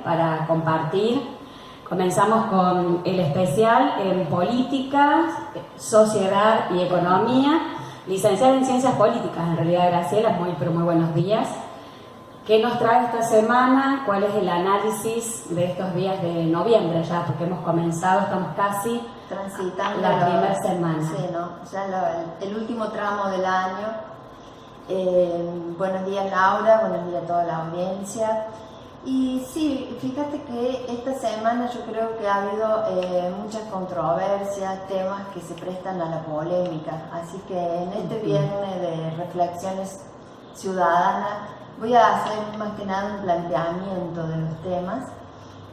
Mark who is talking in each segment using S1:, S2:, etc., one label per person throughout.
S1: para compartir. Comenzamos con el especial en Política, Sociedad y Economía, licenciada en Ciencias Políticas, en realidad Graciela, muy buenos días. ¿Qué nos trae esta semana? ¿Cuál es el análisis de estos días de noviembre ya? Porque hemos comenzado, estamos casi
S2: transitando
S1: la primera semana.
S2: Sí, ¿no? Ya el último tramo del año. Buenos días Laura, buenos días a toda la audiencia. Y sí, fíjate que esta semana yo creo que ha habido muchas controversias, temas que se prestan a la polémica. Así que en este viernes de reflexiones ciudadanas voy a hacer más que nada un planteamiento de los temas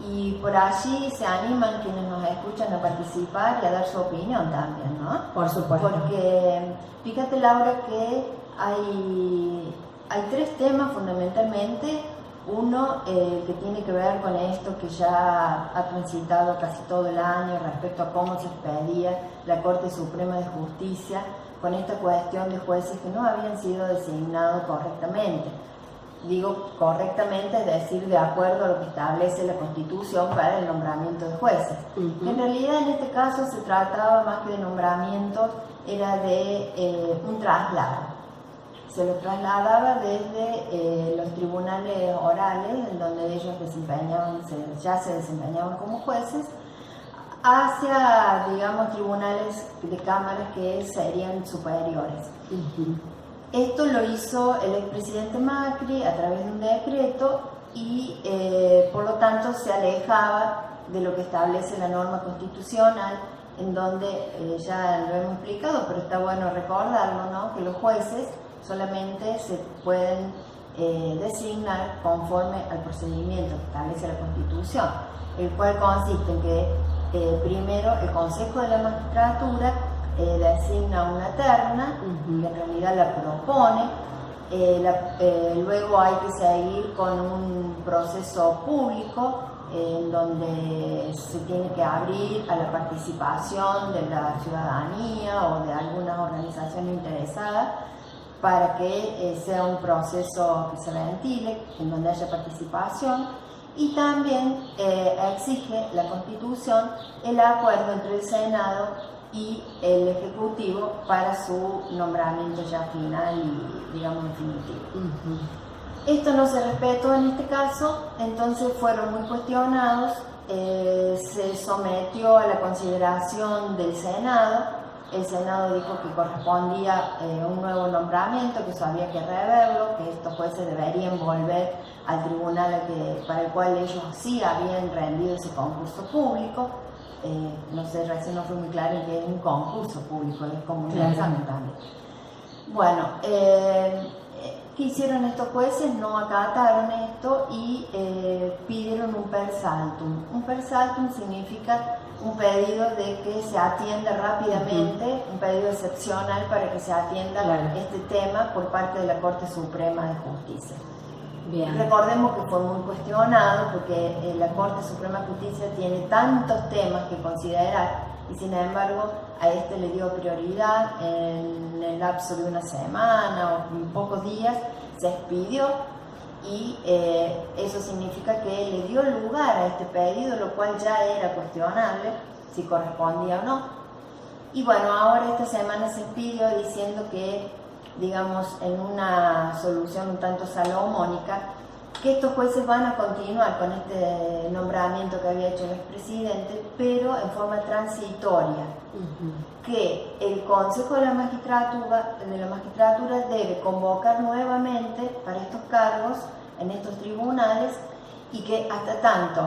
S2: y por allí se animan quienes nos escuchan a participar y a dar su opinión también, ¿no?
S1: Por supuesto.
S2: Porque fíjate Laura que hay tres temas fundamentalmente. Uno que tiene que ver con esto que ya ha transitado casi todo el año respecto a cómo se pedía la Corte Suprema de Justicia con esta cuestión de jueces que no habían sido designados correctamente. Digo correctamente, es decir, de acuerdo a lo que establece la Constitución para el nombramiento de jueces. En realidad en este caso se trataba más que de nombramientos, era de un traslado. Se los trasladaba desde los tribunales orales, en donde ellos ya se desempeñaban como jueces, hacia, digamos, tribunales de cámaras que serían superiores. Esto lo hizo el expresidente Macri a través de un decreto y por lo tanto se alejaba de lo que establece la norma constitucional, en donde ya lo hemos explicado, pero está bueno recordarlo, ¿no? Que los jueces solamente se pueden designar conforme al procedimiento que establece la Constitución, el cual consiste en que primero el Consejo de la Magistratura designa una terna, que en realidad la propone, luego hay que seguir con un proceso público en donde se tiene que abrir a la participación de la ciudadanía o de algunas organizaciones interesadas, para que sea un proceso que se ventile, en donde haya participación, y también exige la Constitución el acuerdo entre el Senado y el Ejecutivo para su nombramiento ya final y, digamos, definitivo. Esto no se respetó en este caso, entonces fueron muy cuestionados, se sometió a la consideración del Senado. El Senado dijo que correspondía un nuevo nombramiento, que eso había que reverlo, que estos jueces deberían volver al tribunal para el cual ellos sí habían rendido ese concurso público. No sé, recién no fue muy claro que es un concurso público, es como un examen también. Bueno, ¿qué hicieron estos jueces? No acataron esto y pidieron un per saltum. Un per saltum significa un pedido de que se atienda rápidamente, un pedido excepcional para que se atienda este tema por parte de la Corte Suprema de Justicia. Bien. Recordemos que fue muy cuestionado porque la Corte Suprema de Justicia tiene tantos temas que considerar y sin embargo a este le dio prioridad en el lapso de una semana o en pocos días, se expidió y eso significa que le dio lugar a este pedido, lo cual ya era cuestionable si correspondía o no. Y bueno, ahora esta semana se expidió diciendo que, digamos, en una solución un tanto salomónica, que estos jueces van a continuar con este nombramiento que había hecho el expresidente, pero en forma transitoria. Que el Consejo de la Magistratura debe convocar nuevamente para estos cargos en estos tribunales y que hasta tanto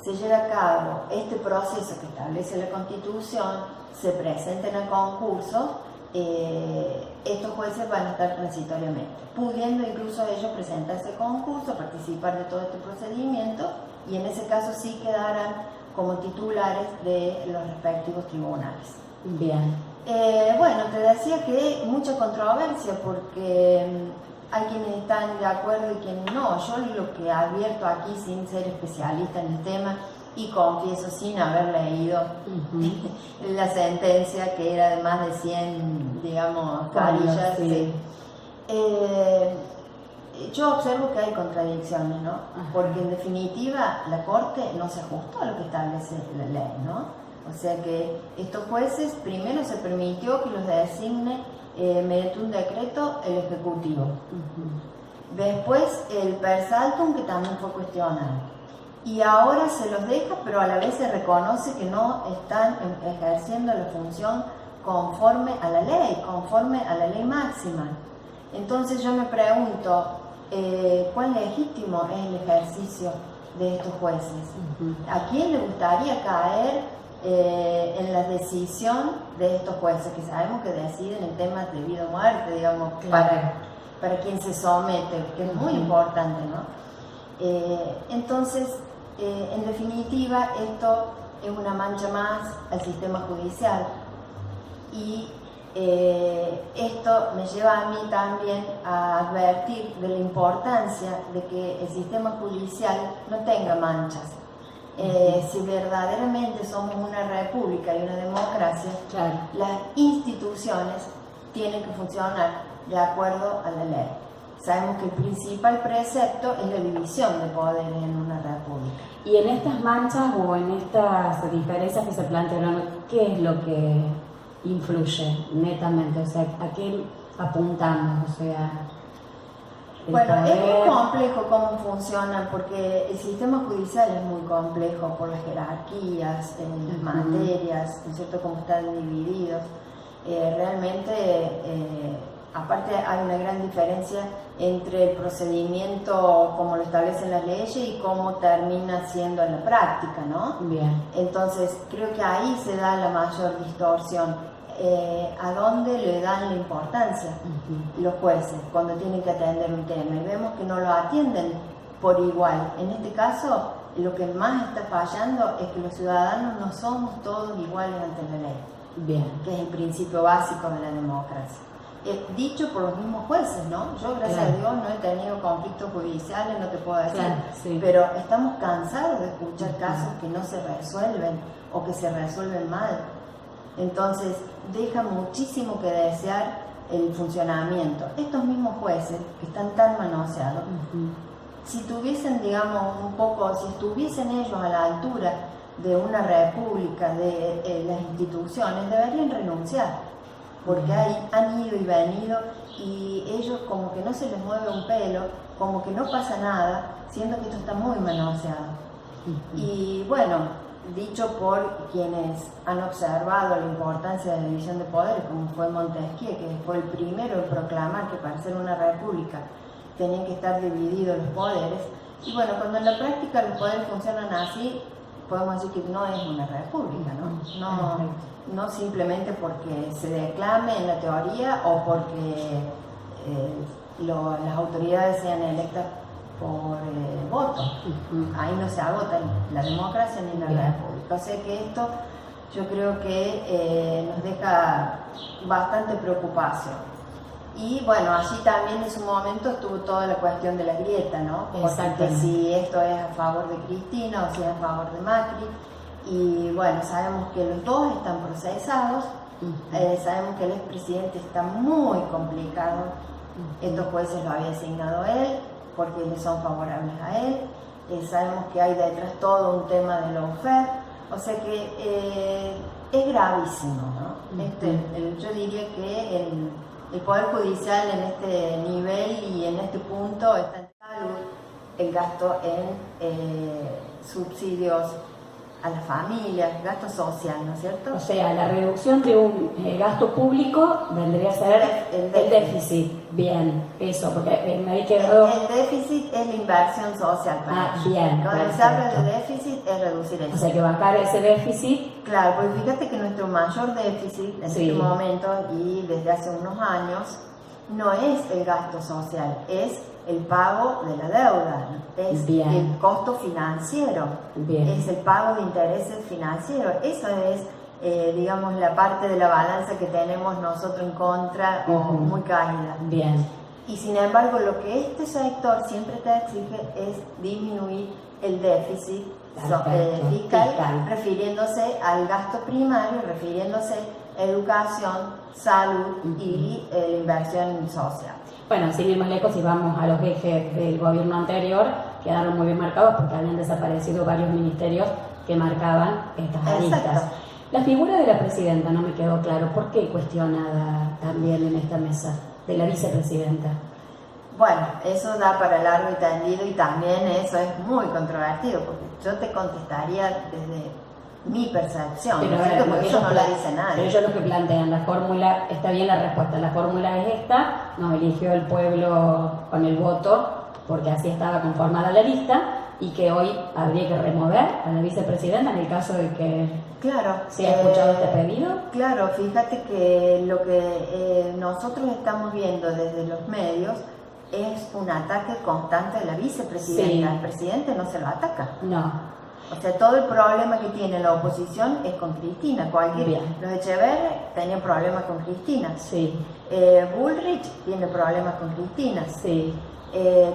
S2: se lleve a cabo este proceso que establece la Constitución, se presenten a concurso, estos jueces van a estar transitoriamente, pudiendo incluso ellos presentarse a concurso, participar de todo este procedimiento y en ese caso sí quedarán como titulares de los respectivos tribunales.
S1: Bien.
S2: Bueno, te decía que mucha controversia porque hay quienes están de acuerdo y quienes no. Yo lo que advierto aquí, sin ser especialista en el tema y confieso sin haber leído la sentencia, que era de más de 100, digamos, carillas,
S1: sí.
S2: yo observo que hay contradicciones, ¿no?
S1: Ajá.
S2: Porque en definitiva la Corte no se ajustó a lo que establece la ley, ¿no? O sea que estos jueces primero se permitió que los designe mediante un decreto el Ejecutivo. Después el per saltum, que también fue cuestionado. Y ahora se los deja, pero a la vez se reconoce que no están ejerciendo la función conforme a la ley máxima. Entonces yo me pregunto, ¿cuán legítimo es el ejercicio de estos jueces? ¿A quién le gustaría caer en la decisión de estos jueces, que sabemos que deciden en temas de vida o muerte, digamos,
S1: claro,
S2: para quien se somete, que es muy importante, ¿no? Entonces, en definitiva, esto es una mancha más al sistema judicial, y esto me lleva a mí también a advertir de la importancia de que el sistema judicial no tenga manchas. Si verdaderamente somos una república y una democracia,
S1: claro,
S2: las instituciones tienen que funcionar de acuerdo a la ley. Sabemos que el principal precepto es la división de poderes en una república.
S1: Y en estas manchas o en estas diferencias que se plantearon, ¿qué es lo que influye netamente? O sea, ¿a qué apuntamos? O sea,
S2: bueno, es muy complejo cómo funcionan, porque el sistema judicial es muy complejo por las jerarquías, las materias, ¿no es cierto?, cómo están divididos. Realmente, aparte hay una gran diferencia entre el procedimiento como lo establecen las leyes y cómo termina siendo en la práctica, ¿no?
S1: Bien.
S2: Entonces, creo que ahí se da la mayor distorsión. ¿A dónde le dan la importancia los jueces cuando tienen que atender un tema? Y vemos que no lo atienden por igual. En este caso, lo que más está fallando es que los ciudadanos no somos todos iguales ante la ley.
S1: Bien.
S2: Que es el principio básico de la democracia. Dicho por los mismos jueces, ¿no? Yo, gracias a Dios, no he tenido conflictos judiciales, no te puedo decir,
S1: sí,
S2: pero estamos cansados de escuchar casos que no se resuelven o que se resuelven mal. Entonces, deja muchísimo que desear el funcionamiento. Estos mismos jueces que están tan manoseados, si tuviesen, digamos, si estuviesen ellos a la altura de una república, de las instituciones, deberían renunciar, porque han ido y venido y ellos como que no se les mueve un pelo, como que no pasa nada, siendo que esto está muy manoseado. Y bueno, dicho por quienes han observado la importancia de la división de poderes, como fue Montesquieu, que fue el primero en proclamar que para ser una república tenían que estar divididos los poderes. Y bueno, cuando en la práctica los poderes funcionan así, podemos decir que no es una república, ¿no? No simplemente porque se declame en la teoría o porque las autoridades sean electas por voto. Ahí no se agota la democracia ni la república. O sea que esto yo creo que nos deja bastante preocupación. Y bueno, allí también en su momento estuvo toda la cuestión de la grieta, ¿no? Porque si esto es a favor de Cristina o si es a favor de Macri. Y bueno, sabemos que los dos están procesados, sabemos que el expresidente está muy complicado. Estos jueces lo había asignado él porque le son favorables a él. Sabemos que hay detrás todo un tema de lawfare, o sea que es gravísimo, ¿no? Yo diría que el Poder Judicial en este nivel y en este punto está en salud, el gasto en subsidios a las familias, gasto social, ¿no es cierto?
S1: O sea, la reducción de un gasto público vendría a ser el déficit. Bien, eso, porque me quedó...
S2: El déficit es la inversión social.
S1: Bien.
S2: Cuando se habla de déficit es reducir eso.
S1: O sea, que bajar ese déficit...
S2: Claro, porque fíjate que nuestro mayor déficit en este momento y desde hace unos años no es el gasto social, es el pago de la deuda, es el costo financiero, es el pago de intereses financieros. Eso es, digamos, la parte de la balanza que tenemos nosotros en contra o muy caída.
S1: Bien.
S2: Y sin embargo, lo que este sector siempre te exige es disminuir el déficit fiscal, refiriéndose al gasto primario, refiriéndose a educación, salud y la inversión social.
S1: Bueno, sin ir más lejos, si vamos a los ejes del gobierno anterior, quedaron muy bien marcados porque habían desaparecido varios ministerios que marcaban estas aristas. La figura de la presidenta no me quedó claro. ¿Por qué cuestionada también en esta mesa? De la vicepresidenta.
S2: Bueno, eso da para largo y tendido y también eso es muy controvertido porque yo te contestaría desde mi percepción,
S1: pero
S2: ¿no?
S1: ver,
S2: Porque eso no lo dice nadie.
S1: Pero ellos lo que plantean, la fórmula, está bien la respuesta, la fórmula es esta, nos eligió el pueblo con el voto porque así estaba conformada la lista y que hoy habría que remover a la vicepresidenta en el caso de que
S2: claro,
S1: se haya escuchado este pedido.
S2: Claro, fíjate que lo que nosotros estamos viendo desde los medios es un ataque constante de la vicepresidenta.
S1: Sí.
S2: El presidente no se lo ataca.
S1: No.
S2: O sea, todo el problema que tiene la oposición es con Cristina. Los Echeverri tenían problemas con Cristina.
S1: Sí.
S2: Bullrich tiene problemas con Cristina.
S1: Sí.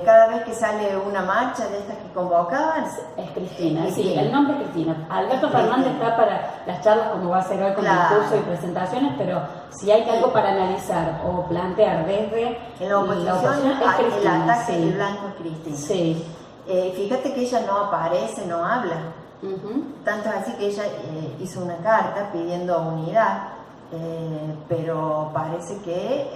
S2: Cada vez que sale una marcha de estas que convocaban
S1: es Cristina, sí, el nombre es Cristina. Alberto Fernández está para las charlas como va a ser hoy con discursos y presentaciones, pero si hay algo para analizar o plantear desde
S2: la oposición
S1: es Cristina,
S2: el ataque
S1: sí.
S2: del blanco es Cristina.
S1: Sí.
S2: Fíjate que ella no aparece, no habla. Tanto es así que ella hizo una carta pidiendo unidad, pero parece que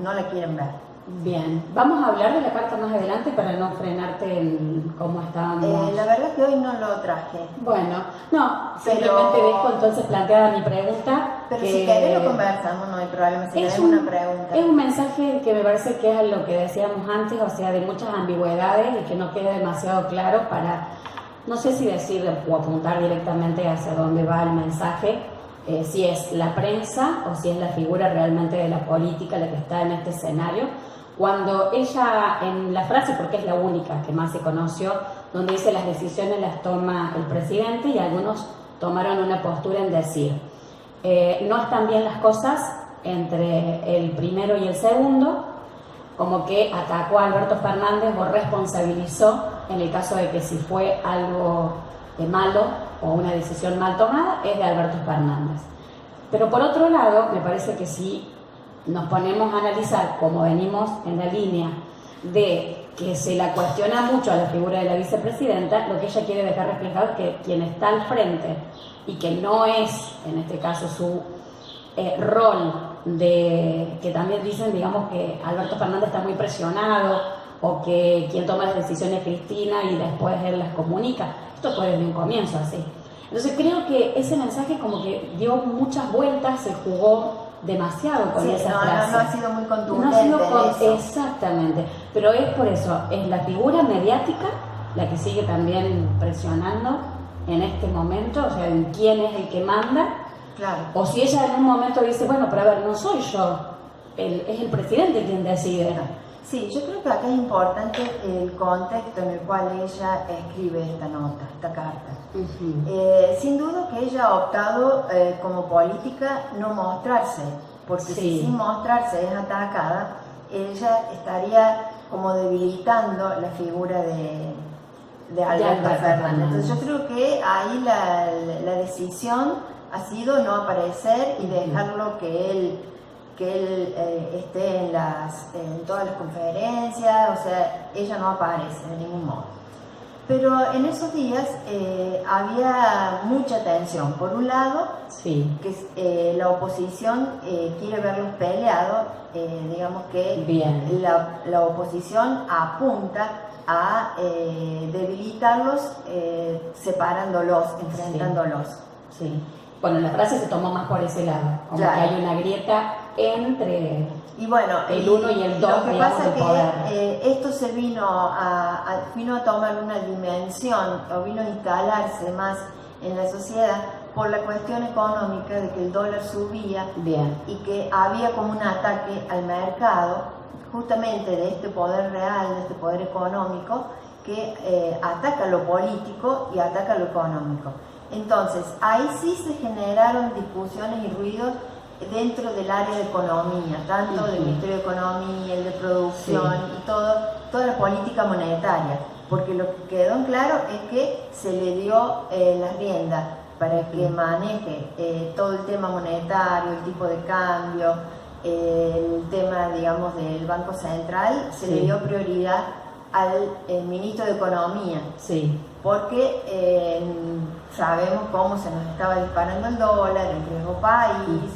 S2: no la quieren ver.
S1: Bien, vamos a hablar de la carta más adelante para no frenarte en cómo estábamos.
S2: La verdad que hoy no lo traje.
S1: Bueno, no, simplemente dejo entonces planteada mi pregunta.
S2: Pero si querés lo conversamos, no hay problema, si querés una pregunta.
S1: Es un mensaje que me parece que es lo que decíamos antes, o sea, de muchas ambigüedades y que no queda demasiado claro para, no sé si decir o apuntar directamente hacia dónde va el mensaje, si es la prensa o si es la figura realmente de la política la que está en este escenario. Cuando ella, en la frase, porque es la única que más se conoció, donde dice las decisiones las toma el presidente y algunos tomaron una postura en decir, no están bien las cosas entre el primero y el segundo, como que atacó a Alberto Fernández o responsabilizó en el caso de que si fue algo malo o una decisión mal tomada, es de Alberto Fernández. Pero por otro lado, me parece que sí nos ponemos a analizar, como venimos en la línea de que se la cuestiona mucho a la figura de la vicepresidenta, lo que ella quiere dejar reflejado es que quien está al frente y que no es, en este caso, su rol de, que también dicen, digamos, que Alberto Fernández está muy presionado o que quien toma las decisiones es Cristina y después él las comunica. Esto fue desde un comienzo así. Entonces creo que ese mensaje como que dio muchas vueltas, se jugó demasiado con esa frase.
S2: No ha sido muy contundente.
S1: Exactamente, pero es por eso, es la figura mediática la que sigue también presionando en este momento, o sea, en quién es el que manda.
S2: Claro.
S1: O si ella en un momento dice, bueno, pero a ver, no soy yo, es el presidente quien decide.
S2: Sí, yo creo que acá es importante el contexto en el cual ella escribe esta nota, esta carta. Sin duda que ella ha optado como política no mostrarse, porque si sin mostrarse es atacada, ella estaría como debilitando la figura de Alberto Fernández. Entonces yo creo que ahí la decisión ha sido no aparecer y dejarlo que él esté en todas las conferencias, o sea, ella no aparece de ningún modo. Pero en esos días había mucha tensión. Por un lado, que la oposición quiere verlos peleados, digamos que la oposición apunta a debilitarlos, separándolos, enfrentándolos.
S1: Sí. Bueno, la frase se tomó más por ese lado, como que hay una grieta entre el uno y el dos.
S2: Lo que pasa es que esto se vino a tomar una dimensión, o vino a instalarse más en la sociedad por la cuestión económica de que el dólar subía y que había como un ataque al mercado, justamente de este poder real, de este poder económico, que ataca lo político y ataca lo económico. Entonces, ahí sí se generaron discusiones y ruidos dentro del área de economía, tanto del Ministerio de Economía, el de Producción y toda la política monetaria, porque lo que quedó en claro es que se le dio las riendas para que maneje todo el tema monetario, el tipo de cambio, el tema, digamos, del Banco Central, se le dio prioridad al ministro de Economía, porque sabemos cómo se nos estaba disparando el dólar, el riesgo país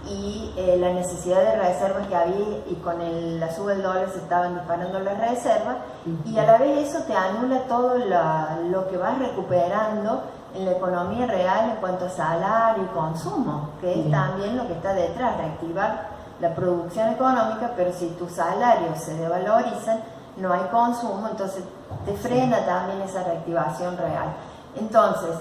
S2: y la necesidad de reservas que había, y con la suba del dólar se estaban disparando las reservas, y a la vez eso te anula todo lo que vas recuperando en la economía real en cuanto a salario y consumo, que es también lo que está detrás, reactivar la producción económica, pero si tus salarios se devalorizan, no hay consumo, entonces te frena también esa reactivación real. Entonces,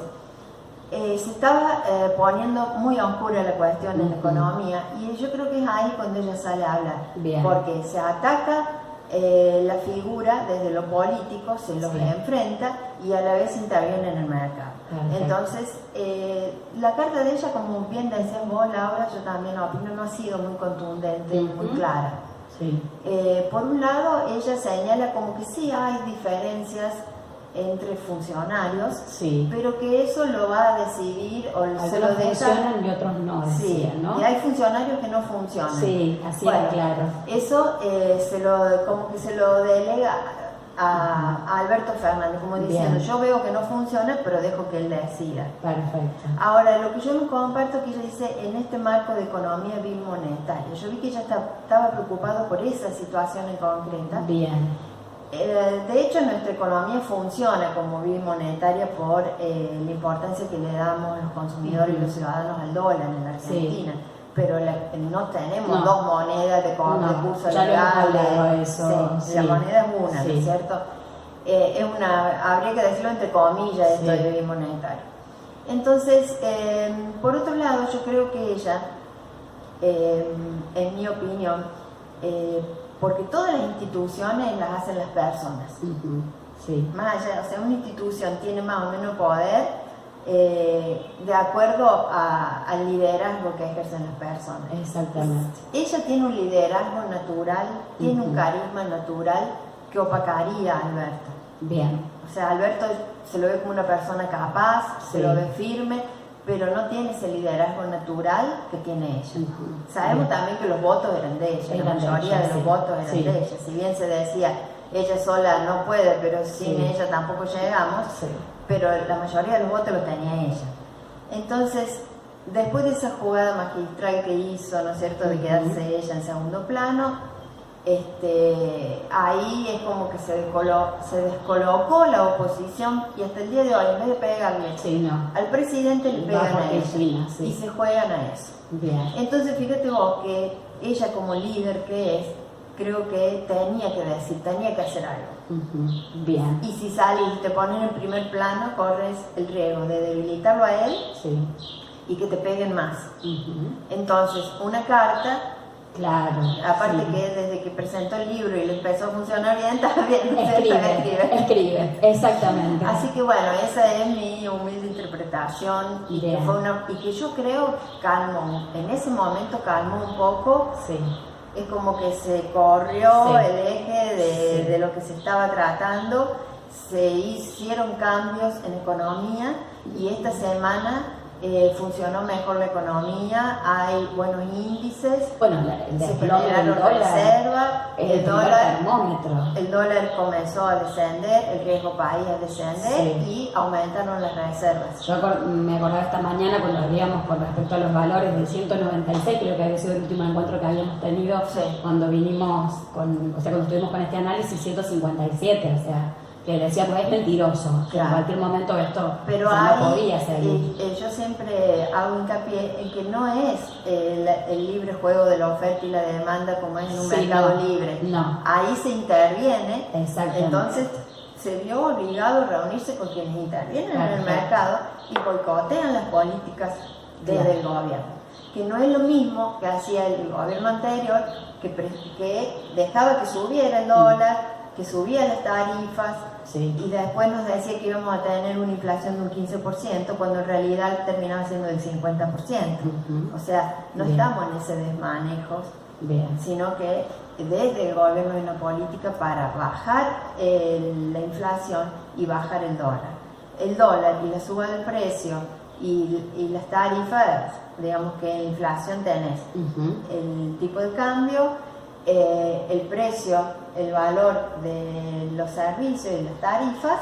S2: se estaba poniendo muy oscura la cuestión en la economía, y yo creo que es ahí cuando ella sale a hablar, porque se ataca la figura desde lo político, se los enfrenta y a la vez interviene en el mercado. Entonces, la carta de ella, como bien decías vos, Laura, yo también opino, no ha sido muy contundente, muy clara. Por un lado, ella señala como que sí hay diferencias entre funcionarios, pero que eso lo va a decidir o se lo deja.
S1: Funcionan y otros no, decía, ¿no?
S2: Y hay funcionarios que no funcionan.
S1: Así era claro.
S2: Eso como que se lo delega a Alberto Fernández, como diciendo, yo veo que no funciona, pero dejo que él decida.
S1: Perfecto.
S2: Ahora, lo que yo no comparto, que ella dice, en este marco de economía bimonetaria, yo vi que ella estaba preocupada por esa situación en concreta. De hecho, nuestra economía funciona como bimonetaria por la importancia que le damos los consumidores y los ciudadanos al dólar en la Argentina. Pero no tenemos dos monedas de curso legal. La moneda es una, ¿no es cierto? Habría que decirlo entre comillas, esto de bimonetario. Entonces, por otro lado, yo creo que ella, en mi opinión, porque todas las instituciones las hacen las personas. Más allá, o sea, una institución tiene más o menos poder de acuerdo al liderazgo que ejercen las personas.
S1: Exactamente.
S2: Ella tiene un liderazgo natural, tiene un carisma natural que opacaría a Alberto. O sea, Alberto se lo ve como una persona capaz, se lo ve firme, pero no tiene ese liderazgo natural que tiene ella. Sabemos también que los votos eran de ella, la mayoría de los votos eran de ella. Si bien se decía, ella sola no puede, pero sin ella tampoco llegamos, pero la mayoría de los votos los tenía ella. Entonces, después de esa jugada magistral que hizo, ¿no es cierto?, de quedarse ella en segundo plano, ahí es como que se descolocó la oposición, y hasta el día de hoy, en vez de pegarle al presidente, le pegan a ella y se juegan a eso. Entonces, fíjate vos que ella, como líder que es, creo que tenía que decir, tenía que hacer algo. Y si sales y te ponen en primer plano, corres el riesgo de debilitarlo a él y que te peguen más. Entonces, una carta, aparte que desde que presentó el libro y le empezó a funcionar bien, está bien,
S1: escribe, exactamente.
S2: Así que bueno, esa es mi humilde interpretación, y que yo creo que calmó, en ese momento calmó un poco. Es como que se corrió el eje de lo que se estaba tratando, se hicieron cambios en economía, y esta semana funcionó mejor la economía, hay buenos índices, se generaron reservas, el dólar comenzó a descender, el riesgo país a descender y aumentaron las reservas.
S1: Yo me acordaba esta mañana cuando habíamos con respecto a los valores del 196, creo que había sido el último encuentro que habíamos tenido cuando vinimos cuando estuvimos con este análisis, 157, o sea, que decíamos es mentiroso, que en cualquier momento esto no podía ser.
S2: Yo siempre hago hincapié en que no es el libre juego de la oferta y la demanda como es en un mercado libre. Ahí se interviene, entonces se vio obligado a reunirse con quienes intervienen en el mercado y boicotean las políticas desde el gobierno. Que no es lo mismo que hacía el gobierno anterior, que dejaba que subiera el dólar, que subía las tarifas, y después nos decía que íbamos a tener una inflación de un 15%, cuando en realidad terminaba siendo del 50%. O sea, no estamos en ese desmanejo, sino que desde el gobierno hay una política para bajar la inflación y bajar el dólar. El dólar y la suba del precio y las tarifas, digamos que en inflación tenés el tipo de cambio, el precio, el valor de los servicios y las tarifas,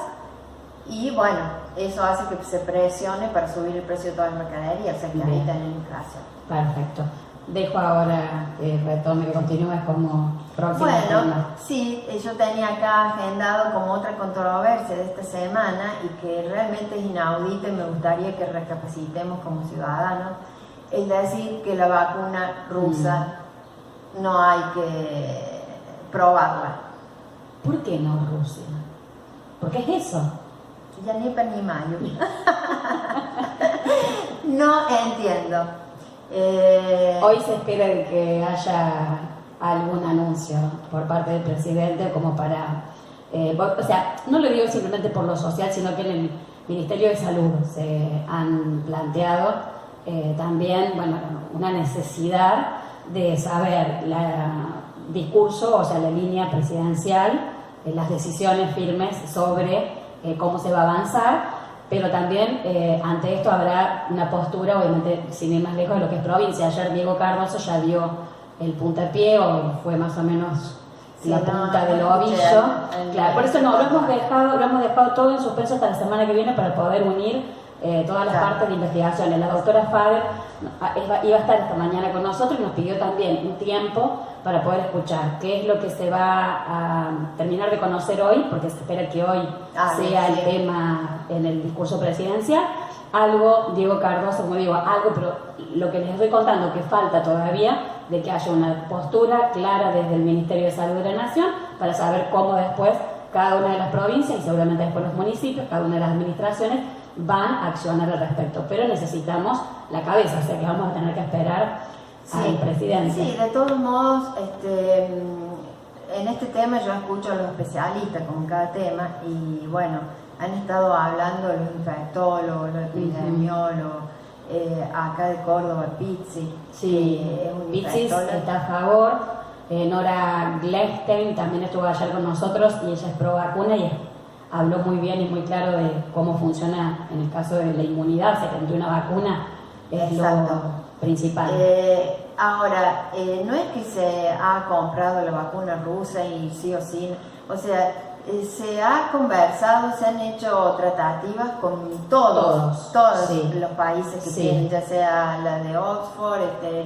S2: y bueno, eso hace que se presione para subir el precio de toda la mercadería, o sea que ahí tenés inflación.
S1: Perfecto. Dejo ahora que retome, que continúes como próximo.
S2: Bueno, sí, yo tenía acá agendado como otra controversia de esta semana y que realmente es inaudita y me gustaría que recapacitemos como ciudadanos, es decir, que la vacuna rusa no hay que probarla.
S1: ¿Por qué no Rusia? ¿Por qué es eso?
S2: Ya ni para ni mayo. No entiendo.
S1: Hoy se espera de que haya algún anuncio por parte del presidente como para, o sea, no lo digo simplemente por lo social, sino que en el Ministerio de Salud se han planteado también, bueno, una necesidad de saber el discurso, o sea, la línea presidencial, las decisiones firmes sobre cómo se va a avanzar. Pero también ante esto habrá una postura, obviamente, sin ir más lejos de lo que es provincia. Ayer Diego Cardoso ya dio el puntapié, o fue más o menos la punta del ovillo. Claro, por eso no, lo hemos dejado todo en suspenso hasta la semana que viene para poder unir todas las partes de investigación. La doctora Faber iba a estar esta mañana con nosotros y nos pidió también un tiempo para poder escuchar qué es lo que se va a terminar de conocer hoy, porque se espera que hoy sea el tema en el discurso presidencial. Algo, Diego Cardoso, como digo, algo, pero lo que les estoy contando que falta todavía, de que haya una postura clara desde el Ministerio de Salud de la Nación para saber cómo después cada una de las provincias y seguramente después los municipios, cada una de las administraciones van a accionar al respecto. Pero necesitamos la cabeza, o sea que vamos a tener que esperar al presidente.
S2: Sí, de todos modos, en este tema yo escucho a los especialistas con cada tema y bueno, han estado hablando los infectólogos, los epidemiólogos, acá de Córdoba, Pizzi.
S1: Sí, Pizzi está a favor. Nora Gleckstein también estuvo ayer con nosotros y ella es pro vacuna y habló muy bien y muy claro de cómo funciona en el caso de la inmunidad, o sea, que una vacuna es
S2: Exacto.
S1: lo principal.
S2: Ahora, no es que se ha comprado la vacuna rusa y sí o sí, o sea, se ha conversado, se han hecho tratativas con todos
S1: sí.
S2: los países que
S1: Sí.
S2: tienen, ya sea la de Oxford,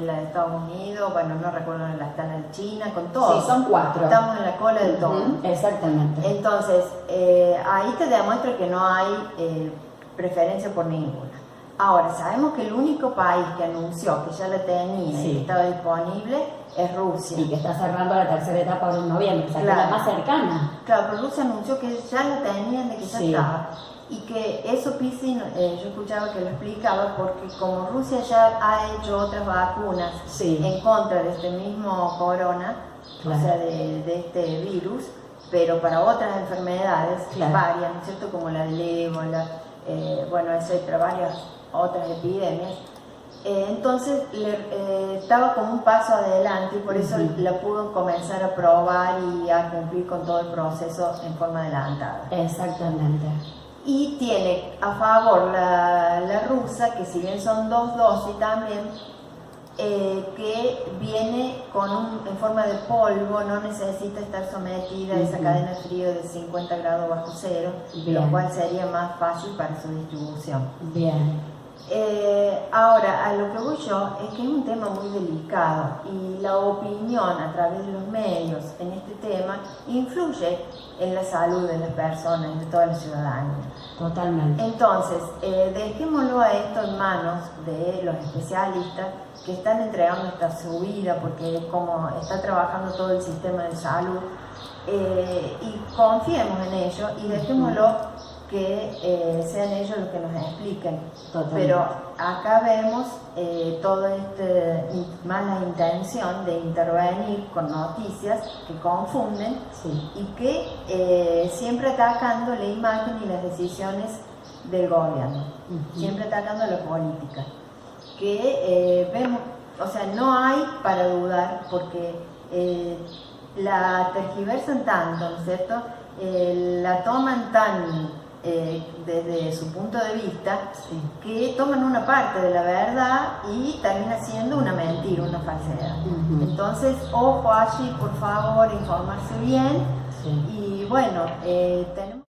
S2: la de Estados Unidos, bueno, no recuerdo la de China, con todos.
S1: Sí, son 4.
S2: Estamos en la cola de todo.
S1: Exactamente.
S2: Entonces, ahí te demuestra que no hay preferencia por ninguna. Ahora, sabemos que el único país que anunció que ya la tenía y que estaba disponible es Rusia.
S1: Y que está cerrando la tercera etapa ahora en noviembre, o sea,
S2: Claro.
S1: que es la más cercana.
S2: Claro, pero Rusia anunció que ya la tenían, de que ya estaba. Y que eso Pizzi, yo escuchaba que lo explicaba, porque como Rusia ya ha hecho otras vacunas en contra de este mismo corona, o sea, de este virus, pero para otras enfermedades, varias, ¿no es cierto? Como la del ébola, bueno, etcétera, varias otras epidemias. Entonces estaba como un paso adelante y por eso la pudo comenzar a probar y a cumplir con todo el proceso en forma adelantada.
S1: Exactamente.
S2: Y tiene a favor la rusa, que si bien son 2 dosis también, que viene en forma de polvo, no necesita estar sometida a esa cadena de frío de 50 grados bajo cero, lo cual sería más fácil para su distribución.
S1: Bien.
S2: Ahora, a lo que voy yo es que es un tema muy delicado y la opinión a través de los medios en este tema influye en la salud de las personas y de toda la ciudadanía.
S1: Totalmente.
S2: Entonces, dejémoslo a esto en manos de los especialistas que están entregando hasta su vida, porque como está trabajando todo el sistema de salud, y confiemos en ellos y dejémoslo que sean ellos los que nos expliquen.
S1: Totalmente.
S2: Pero acá vemos toda esta mala intención de intervenir con noticias que confunden y que siempre atacando la imagen y las decisiones del gobierno, siempre atacando la política, que vemos, o sea, no hay para dudar porque la tergiversan tanto, ¿no es cierto? La toman tan desde su punto de vista, que toman una parte de la verdad y termina siendo una mentira, una falsedad. Entonces, ojo allí, por favor, informarse bien. Y bueno, tenemos